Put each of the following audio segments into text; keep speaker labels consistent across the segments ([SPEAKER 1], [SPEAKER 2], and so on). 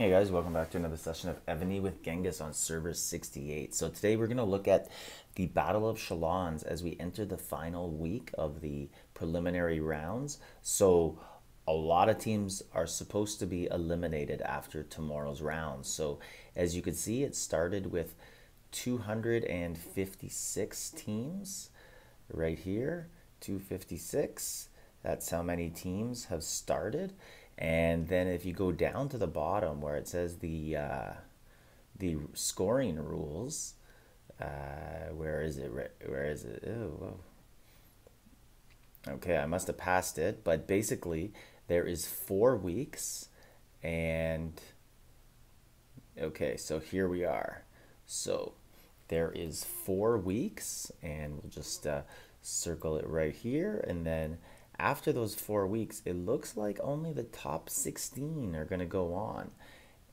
[SPEAKER 1] Hey guys, welcome back to another session of Evony with Genghis on server 68. So today we're going to look at the Battle of Chalons as we enter the final week of the preliminary rounds. So a lot of teams are supposed to be eliminated after tomorrow's rounds. So as you can see, it started with 256 teams right here, 256. That's how many teams have started. And then if you go down to the bottom where it says the scoring rules, where is it? Where is it? Oh, whoa. Okay, I must have passed it, but basically there is 4 weeks, and okay, so here we are. So there is 4 weeks, and we'll just circle it right here, and then after those 4 weeks, it looks like only the top 16 are going to go on.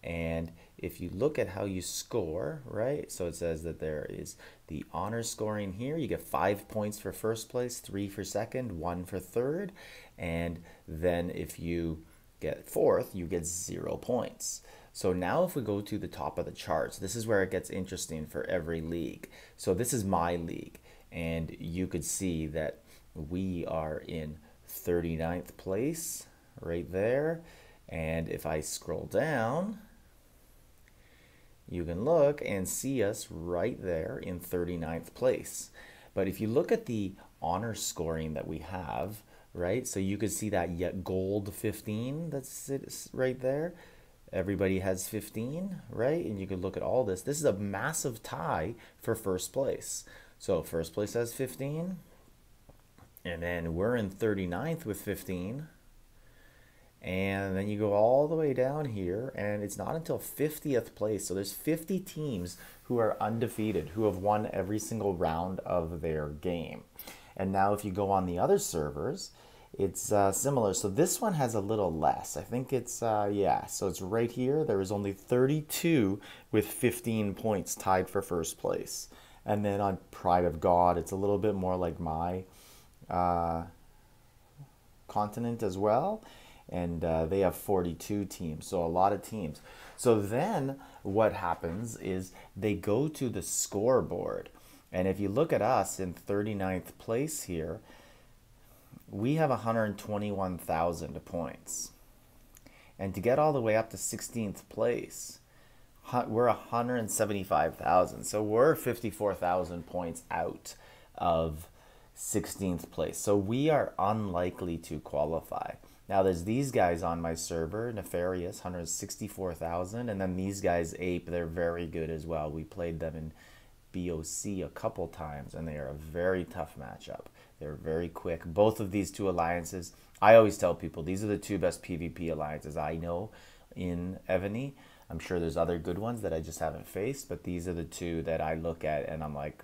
[SPEAKER 1] And if you look at how you score, right? So it says that there is the honor scoring here. You get 5 points for first place, 3 for second, 1 for third. And then if you get fourth, you get 0 points. So now if we go to the top of the charts, this is where it gets interesting for every league. So this is my league. And you could see that we are in 39th place right there. And if I scroll down, you can look and see us right there in 39th place. But if you look at the honor scoring that we have, right, so you could see that yet gold 15, that's right there. Everybody has 15, right? And you could look at all this. This is a massive tie for first place. So first place has 15. And then we're in 39th with 15. And then you go all the way down here, and it's not until 50th place. So there's 50 teams who are undefeated, who have won every single round of their game. And now if you go on the other servers, it's similar. So this one has a little less. I think it's, yeah, so it's right here. There is only 32 with 15 points tied for first place. And then on Pride of God, it's a little bit more like my continent as well, and they have 42 teams, so a lot of teams. So then what happens is they go to the scoreboard, and if you look at us in 39th place here, we have 121,000 points, and to get all the way up to 16th place, we're 175,000, so we're 54,000 points out of 16th place. So we are unlikely to qualify. Now there's these guys on my server, Nefarious, 164,000, and then these guys, Ape, they're very good as well. We played them in BOC a couple times, and they are a very tough matchup. They're very quick. Both of these two alliances, I always tell people, these are the two best PvP alliances I know in Evony. I'm sure there's other good ones that I just haven't faced, but these are the two that I look at and I'm like,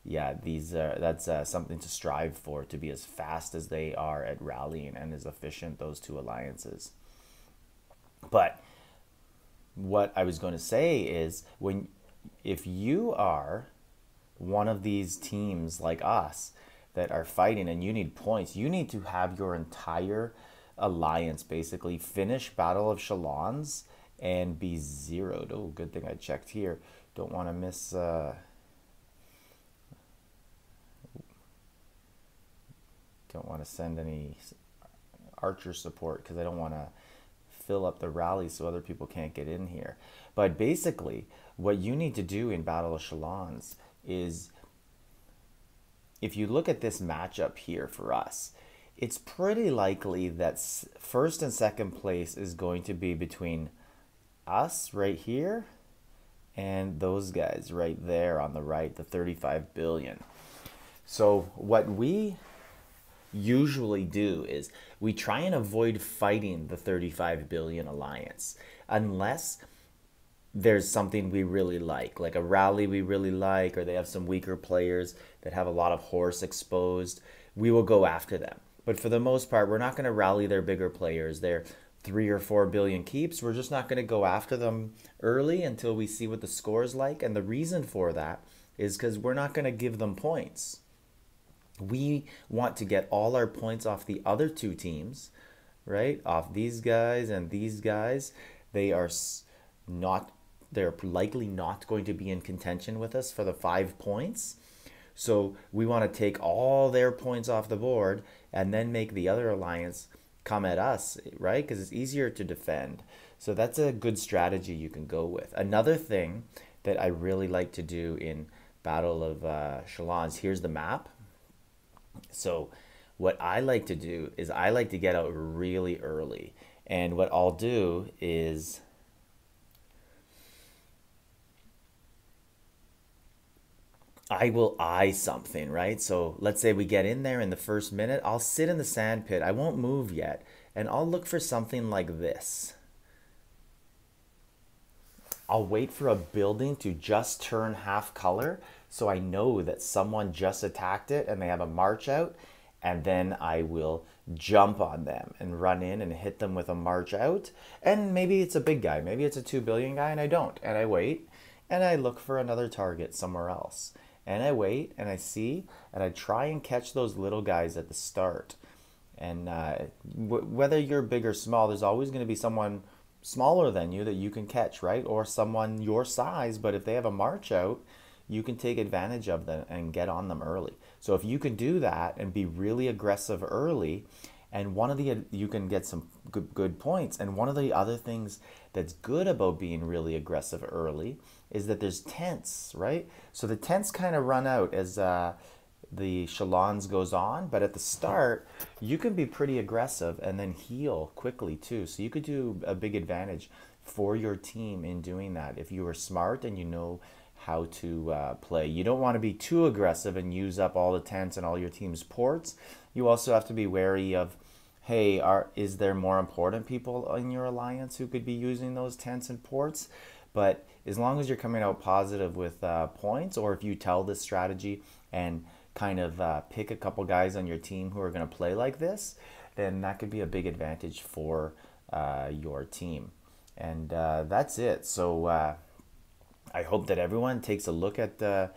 [SPEAKER 1] yeah, that's something to strive for, to be as fast as they are at rallying and as efficient, those two alliances. But what I was going to say is, if you are one of these teams like us that are fighting and you need points, you need to have your entire alliance basically finish Battle of Chalons and be zeroed. Oh, good thing I checked here. Don't want to miss... don't want to send any archer support because I don't want to fill up the rally so other people can't get in here. But basically, what you need to do in Battle of Chalons is, if you look at this matchup here for us, it's pretty likely that first and second place is going to be between us right here and those guys right there on the right, the 35 billion. So what we usually do is we try and avoid fighting the 35 billion alliance unless there's something we really like a rally we really like, or they have some weaker players that have a lot of horse exposed. We will go after them, but for the most part we're not going to rally their bigger players. They're 3 or 4 billion keeps. We're just not going to go after them early until we see what the score is like. And the reason for that is because we're not going to give them points. We want to get all our points off the other two teams, right? Off these guys and these guys. They are not they're likely not going to be in contention with us for the 5 points. So we want to take all their points off the board and then make the other alliance come at us, right? Because it's easier to defend. So that's a good strategy you can go with. Another thing that I really like to do in Battle of Chalons, here's the map. So what I like to do is I like to get out really early. And what I'll do is I will eye something, right? So let's say we get in there in the first minute. I'll sit in the sand pit. I won't move yet. And I'll look for something like this. I'll wait for a building to just turn half color so I know that someone just attacked it and they have a march out. And then I will jump on them and run in and hit them with a march out. And maybe it's a big guy. Maybe it's a 2 billion guy and I don't. And I wait and I look for another target somewhere else. And I wait and I see and I try and catch those little guys at the start. And whether you're big or small, there's always going to be someone smaller than you that you can catch, right? Or someone your size, but if they have a march out, you can take advantage of them and get on them early. So if you can do that and be really aggressive early, and you can get some good points. And one of the other things that's good about being really aggressive early is that there's tents, right? So the tents kind of run out as the Chalons goes on, but at the start, you can be pretty aggressive and then heal quickly too. So you could do a big advantage for your team in doing that if you are smart and you know how to play. You don't want to be too aggressive and use up all the tents and all your team's ports. You also have to be wary of, hey, is there more important people in your alliance who could be using those tents and ports? But as long as you're coming out positive with points, or if you tell this strategy and kind of pick a couple guys on your team who are going to play like this, then that could be a big advantage for your team. And that's it. So I hope that everyone takes a look at the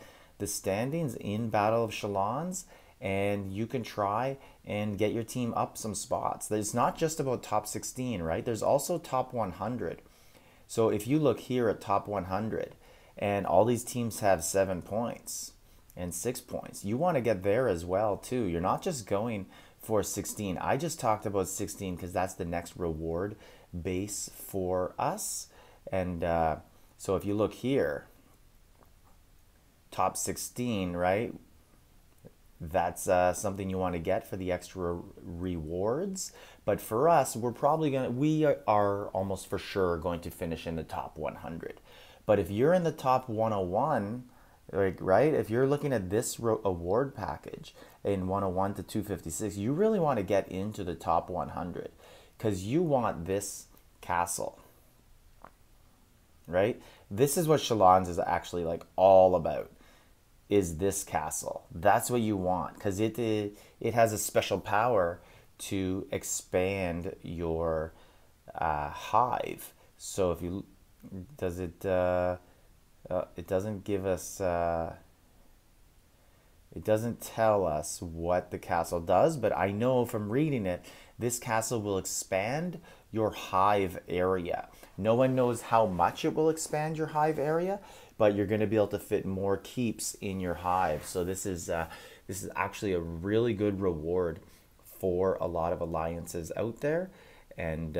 [SPEAKER 1] standings in Battle of Chalons, and you can try and get your team up some spots. It's not just about top 16, right? There's also top 100. So if you look here at top 100, and all these teams have 7 points and 6 points, you want to get there as well too. You're not just going for 16. I just talked about 16 because that's the next reward base for us. And so if you look here, top 16, right? That's something you want to get for the extra rewards. But for us, we are almost for sure going to finish in the top 100. But if you're in the top 101, like, right, if you're looking at this award package in 101 to 256, you really want to get into the top 100 because you want this castle, right? This is what Chalons is actually like all about, is this castle. That's what you want because it has a special power to expand your hive. So if you it doesn't give us it doesn't tell us what the castle does, but I know from reading it, this castle will expand your hive area. No one knows how much it will expand your hive area, but you're going to be able to fit more keeps in your hive. So this is actually a really good reward for a lot of alliances out there, and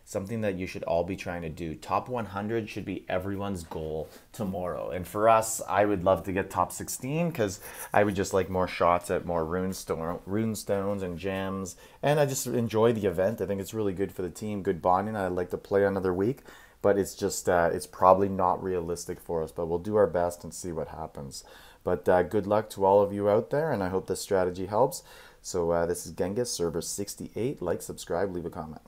[SPEAKER 1] something that you should all be trying to do. Top 100 should be everyone's goal tomorrow. And for us, I would love to get top 16 because I would just like more shots at more runestones and gems. And I just enjoy the event. I think it's really good for the team, good bonding. I'd like to play another week, but it's just, it's probably not realistic for us, but we'll do our best and see what happens. But good luck to all of you out there, and I hope this strategy helps. So this is Genghis, server 68. Like, subscribe, leave a comment.